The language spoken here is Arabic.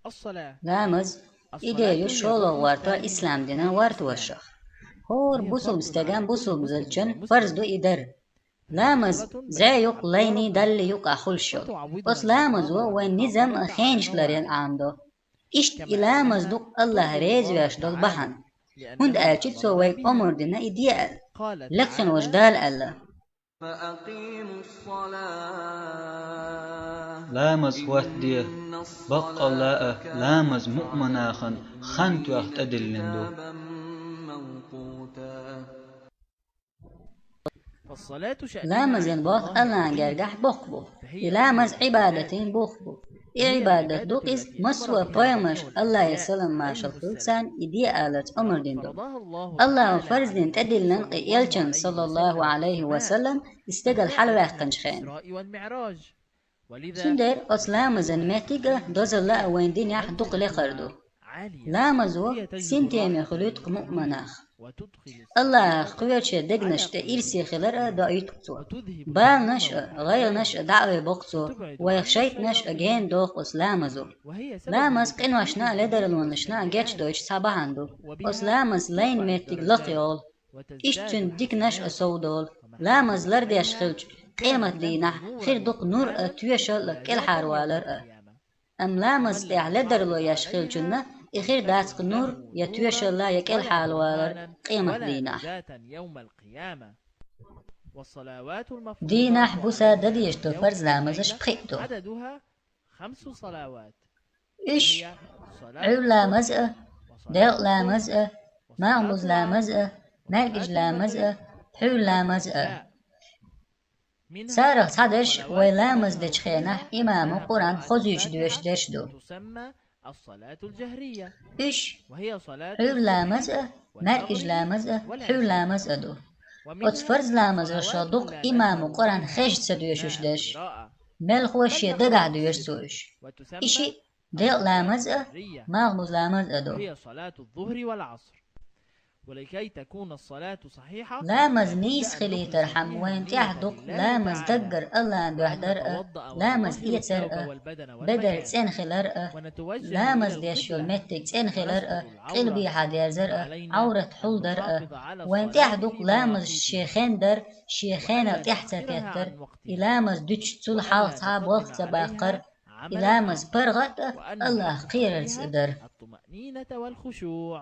الصلاة. Namaz ideyu şolu varta İslam dinen vartu vaşa. Hor busul istegan busul zilçin farzdu ider. Lamaz zayuk layni dalli yuk ahulşu. Os lamaz ve nizam khenşlerin amdo. İşt ilamaz duk Allah rez veş dol bahan. Hund elçit sovay omur dina idiyal. Lekhin وجدال Allah. فأقيموا الصلاة لامز وحدي إن بق الله الصلاة لامز كانت مؤمناخن خنت وقت أدلندو كتابا موقوتا. فالصلاة شأنها لامز عند بوخ الله الله عظيم، جرجح بوخبو. فهي لامز أفضل عبادتين بوخبو. عبادة دوقس مسوى بيمش الله يسلم ما شلخلسان إدي آلت أمر ديندو. فرضها الله تعالى فرز دين على تدل النبي ننقي يلچن صلى الله عليه وسلم استقل حلوة قنشخين. الإسراء والمعراج، ولذا سندر أسلام زنمتيجا دوز الله وين دين يحدق لخردو. عالية لامزو هي تجلب سنتي الراحة مخلوق مؤمناخ. وتدخل الله السكينة خويتش دقنش على تإرسي خلر دايتكتو. وتذهب بالنش الغم غيرنش دعوة بقتو وتبعد ويخشيتنش عنك أجين دوق أسلامزو. وهي سبب لامز لبث قنوشنا لدر الونشنا جيتش دويش صباحندو. وبها أسلامز لين ترفع ميتيج الدرجات لقيول. وتزداد إشتن ديكنش الحسنات أسودول. ومع لامز ذلك لرديش فإنها خلج قيمة كانت دينا له خير نورا دوق نور وكانت تويشل كل زاجة حاروالر. يوم القيامة. أم لامز ومن تيع لم لدر يحافظ لو يشخيل جنة عليها إخير داتق تكن نور له يتويشل لا نورا يكل ولا حالوالر برهانا قيمة ولا دينا. نجاة يوم القيامة. والصلوات دينا المفروضة حبوسا على دليشتو اليوم فرز لامزش والليلة بخيتو. عددها 5 صلوات، إيش وهي صلاة عو لا الصبح مزقة وصلاة ديق لا الظهر مزقة وصلاة معمز لا العصر مزقة مرقج وصلاة لا المغرب مزقة حول لا وصلاة مزقة. العشاء. منها سارغ صدش صلوات ولا يجهر مزدج خينح فيها إمام مع قرآن قراءة خزيش دوش الفاتحة دشدو. وتسمى الصلاة الجهرية، إيش وهي صلاة حول لا الصبح مزقة مرقج لا والمغرب مزقة حول لا والعشاء. مزقة دو. ومنها أتفرز لا مزقة صلوات شادوق لا إمام نجهر قرآن فيها خيش سدوشوش أثناء دش القراءة ملخ وشي بل دقع نقرأ دوش السر، سوش. وتسمى إشي ديق لا الصلاة مزقة السرية، مغمز لا مزقة دو. وهي صلاة الظهر والعصر. ولكي تكون الصلاة صحيحة لا لابد مزنيس أن خلي نخلص ترحم فيها وين النية تحدق لله لا تعالى، مزدقر الله عنده وأن حدرقة نتوضأ لا ونطهر مزدية الثوب سرقة والبدن بدر والمكان، تسين خلرقة ونتوجه لا إلى مزديش القبلة المتك تسين خلرقة ونستر قلبي العورة. حدير زرقة وعلينا عورة أن حول درقة نحافظ على وين الصلاة تحدق في لا مز مواقيتها شيخين در شيخين وألا تحت نؤخرها تتر عن وقتها إلى مز دتش تول حال وألا صعب نقدم وقت باقر عليها عملا إلى مز آخر، برغت وأن الله نحقق خير فيها الصدر. الطمأنينة والخشوع.